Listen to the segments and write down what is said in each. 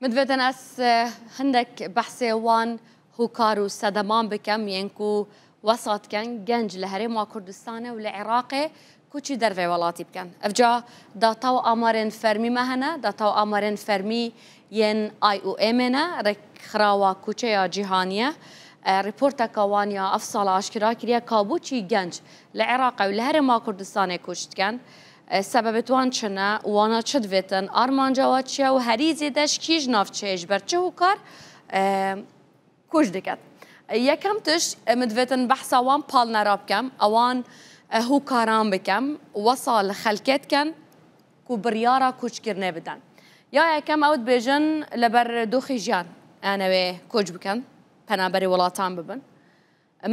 مدوێتن ئەس هەندێک بەحسێوان هوکار و سەدەمان بکەم یەنکو وەساتکەن گەنج لە هەرێما کوردستانە و لە عێراقێ کوچی دەرڤێ وڵاتی بکەن. ئەفجا داتاو ئامارên فەرمی me hene, dataw amarên fermî yên IOM-ê rekxirawa kuçeya cîhaniye rîporteka wan ya ev sala eşkira kiriye kabûçî genç li Iraqê û li herêma Kurdistanê kûç dikin. Sebebê wan çi ne, wana çi divêtin, armanca wa çi ye û herî zêde ji kî ji navçeyê ji ber çi hûkar kûç dikin. Yekem tişt min divêtin behsa wan palnera bikim, ewan hûkaran bikim, wesa li xelkê dikin ku biryara kûçkirinê bidin. Ya yekem ew dibêjin li ber doxî jiyan em ê kûç bikin, penaberê welatan bibin.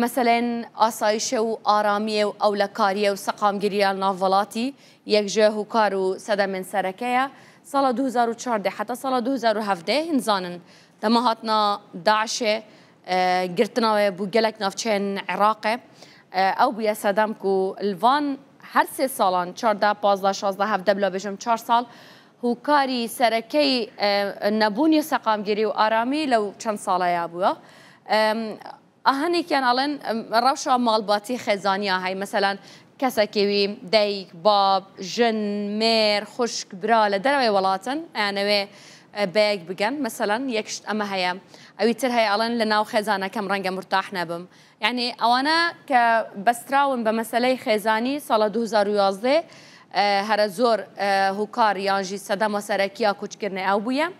Meselên asayişê û aramiyê û ewlekariyê û seqamgiriya nav welatî yek ji hûkar û sedemên sereke ye. Sala 2014 heta sala 2017 hin zanin dema hatina Daişê girtina wê bû gelek navçeyên Iraqê ew bûye sedem ku li van her sê salan 14, 15, 16, 17 bila bêjim 4 sal hûkarî serekeyî nebûniyê seqamgirî û aramî lew çend sala ya bûye. Henekên alin rewşa malbatî xêzaniya heye mesela kesekê wî deyk, bab, jin, mêr, xuşk, bira li derewê welatin yani wê bêyek bikin. Mesela yek şt em heye ewî tir heye alin li nav xêzanekem renge murtah nebim. Yani ewana ke bestrawin be meseleyê xêzanî sala 2011 here zor hûkar yan jî sedema serekiya kûçkirinê ew bûye.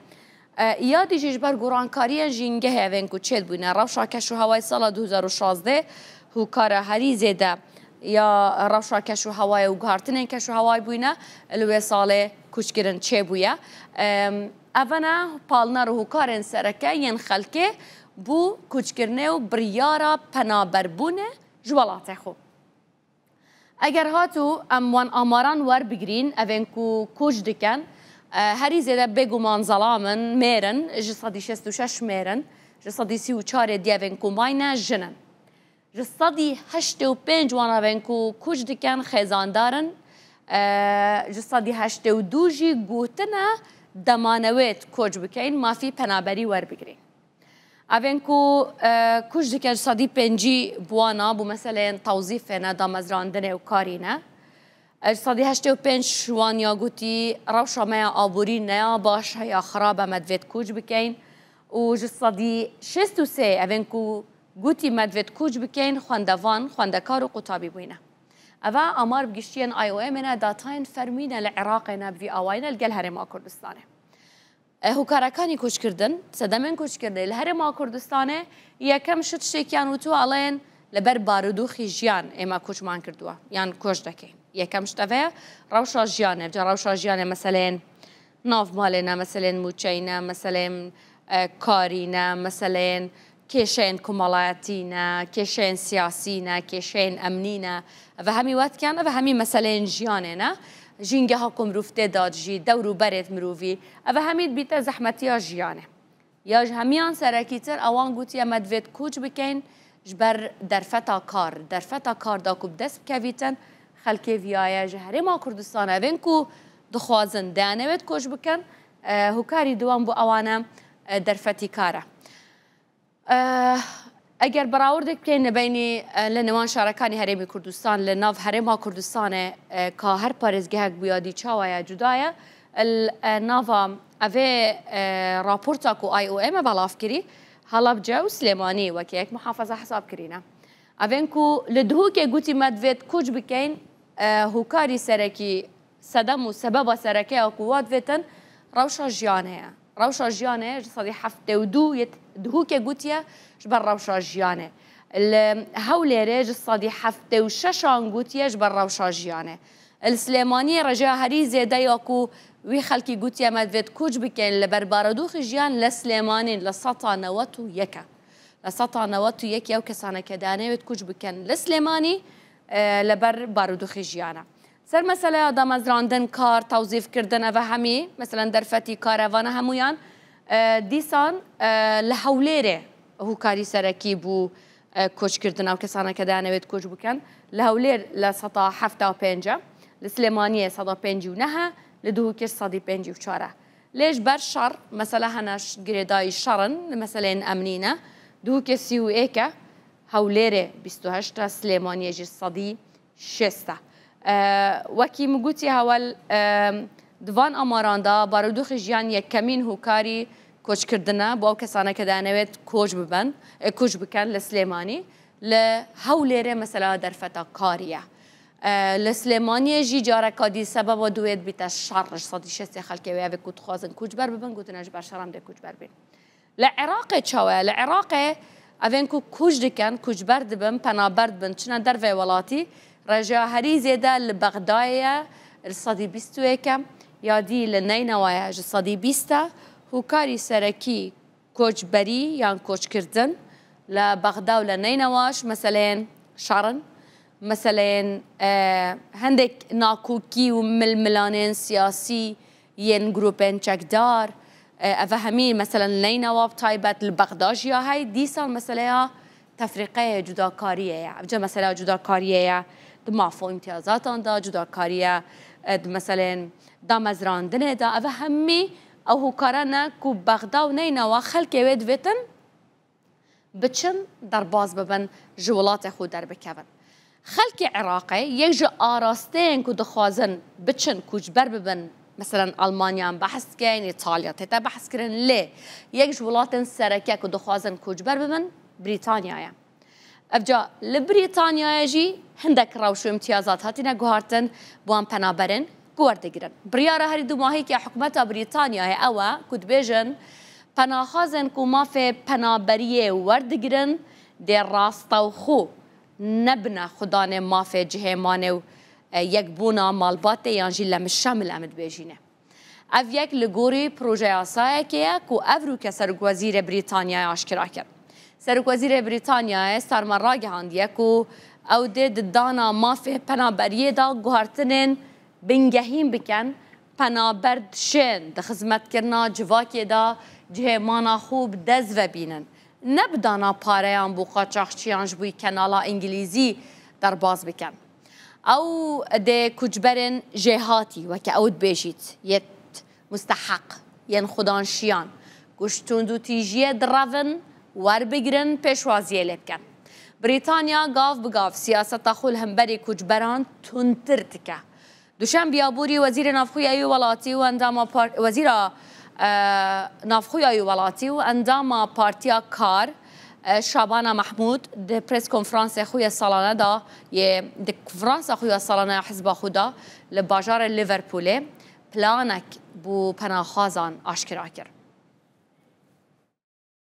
Yadî jî ji ber gorankariyên jîngehê evên ku çêt bûne rewşa keş û hewayê sala 2016 hûkara herî zêde ya rewşa keş û hewayê û guhartinên keş û hewayê bûne li wê salê kûçkirin çêbûye. Evene palner û hûkarên sereke yên xelkê bû kûçkirinê û biryara penaberbûnê ji welatê xwe. Eger hatû em wan amaran werbigirîn evên ku kûç dikin herî zêde bêguman zalamin mêrin ji sedî 66 mêrin ji sedî 34 diyevên ku mayne jinin. Ji sedî 85 wan evên ku kûç dikin xêzandarin ji sedî 82 jî gotine demanewêt kûç bikeyn mafî penaberî werbigirîn. Evên ku kûç dikin ji sedî 5 buwana bû meseleyên tewzîfê ne damezrandinê û karî ne. Ji sedî 85 wan ya gotî rewşa me ya aborî neya baş ya xirab em divêt kûç bikeyn û ji sedî 63 evên ku gotî me divêt kûç bikeyn xwendevan, xwendekar û qutabî bûyne. Eva amar bi giştiyên IOM-ê ne datayên fermî ne li Iraqê ne bi vî awayî ne li gel herêma Kurdistanê. Hûkarekanî kûçkirdin, sedemên kûçkirinê li herêma Kurdistanê yekem şi tiştekiyan wî alayên li ber barûdûxî jiyan ême kûçman kirduwe yan kûç dekeyn. Yekem şt ev heye rewşa jiyanê, evca rewşa jiyanê meseleyên nav malê ne, meseleyên mûçeyî ne, meseleyên karî ne, meseleyên kêşeyên komalayetî ne, kêşeyên siyasî ne, kêşeyên emnî ne, ev hemî we dikin, ev hemî meseleyên jiyanê ne. Jîngeha ku mirov tê dat jî dewr û berê mirovî ev hemî dibîte zehmetiya jiyanê. Ya ji hemiyan serekîtir ewan gotiye me divêt kûç bikeyn ji ber derfeta kar. Derfeta kar da ku bi dest bikevîtin xelkê viyaye ji herêma Kurdistanê evên ku dixwazin deyanewêt kûç bikin hûkarî diwan bû ewan e derfetî kar e. Eger berawerdek bikên li beynî li nêwan şarekanî herêmê Kurdistan li nav herêma Kurdistanê ka her parêzgehek bûya dî çawa ye cuda ye nava evê raporta ku IOM e belav kirî Helebce û Slêmanî wekî yek muhafeza hesab kirîne. Evên ku li dihûkê gotî me divêt kûç bikeyn hûkarî serekî sedem û sebeba serekeya ku wa divêtin rewşa jiyanê ye. Rewşa jiyanê ji sedî 72 dihûkê gotiye ji ber rewşa jiyanê. Li Hewlêrê ji sedî 76 gotiye ji ber rewşa jiyanê. Li Slêmaniyê reja herî zêde ya ku wî xelkî gotiye me divêt kûç bikeyn li ber barûdûxî jiyan li Slêmanî li seta 91 e. Li seta 91 ew kesaneke deyanewêt kûç bikin li Slêmanî li ber barûdûxî jiyan e. Ser meseleya damezrandin kar, tewzîfkirdin ev hemî mesela derfetî kar evane hemûyan dîsan li Hewlêrê hûkarî serekî bû kûçkirdin ew kesaneke deyanewêt kûç bikin. Li Hewlêr li seta 75 e, li Slêmaniyê seta 59 li dihûkê sedî 54 e. ليش برشر مثلا هناش جريداي شرن مثلا أمنينة دو كسي وإيكا هوليري 28 سليمانية جي الصدي شسته وكي مقوتي هول دوان أماراندا بارودو خجيان يكمين هوكاري کوچ کردنه با کسانی که دانوید کوچ بکن لسلیمانی لهولره مثلا در فتا کاریه لسلیمانی جی جاره کادی سبب دوید بیت شرش صدی شست خلقی و کود خوازن کوچ بر ببن گوتن اج بر شرم ده کوچ بر بین لعراق چوه لعراق اوین کو کوچ دکن کوچ بر دبن پنابرد بن چنا در و ولاتی رجا هری زیده لبغدایه الصدی بیستوه کم یادی لنینوایه الصدی بیسته هوکاری سرکی کوچ بری یا کوچ کردن لبغداد و لنینواش مثلا شرن مثلا هندک ناکوکی و ململانین سیاسی ین گروپین چکدار افهمی مثلا نینواب تایبت لبغداد یا های دیسال مثلا تفریقه جداکاریه افجا مثلا جداکاریه دمافو امتیازات آن دا جداکاریه مثلا دامزراندنه دا افهمی او هوکارانه کو بغداد و نینوا خلکی وید ویتن بچن در باز ببن جولات خود در بکون خلکی عراقی یک جو آراستین که دخوازن بچن کوچ بر ببن مثلا آلمانیا هم بحث کن ایتالیا تیتا بحث کرن لی یک جولات سرکه که دخوازن کوچ بر ببن بریتانیا افجا لبریتانیا جی هندک روشو امتیازات هاتینا گوهارتن بوان پنابرن گوردگیرن بریاره هری دو ماهی که حکومت بریتانیا اوه کد بیجن پناخازن کو ما في پنابریه وردگرن در راستا و خو نبنا خدانه ما في جهمانه و یک بونا مالباته یانجی لمشامل امد بیجینه اف یک لگوری پروژه آسایه که کو افرو که سرک وزیر بریتانیا آشکرا کرد سرک وزیر بریتانیا سرمان را گهاندیه کو او دید دانا ما في پنابریه دا گوهرتنن بنگهیم بکن پنابرد شن ده خدمت کرنا جواکی دا جهمانا خوب دز و بینن نبدانا پاریان بو قاچاقچیانج بوی کانالا انگلیزی در باز بکن او ده کجبرن جهاتی وکه اود بیشید یت مستحق ین خدانشیان گشتون دو تیجیه درون ور بگرن پیشوازیه لبکن بریتانیا گاف بگاف سیاست خول همبری کجبران تونتر تکه دوشن بیابوری وزیر نافخوی ولاتی و اندام وزیر نافخوی ولاتی و اندام پارتیا کار شابانا محمود ده پریس کنفرانس خوی سالانه دا یه ده کنفرانس خوی سالانه حزب خدا لباجار لیورپول پلانک بو پناهخوازان آشکرا کرد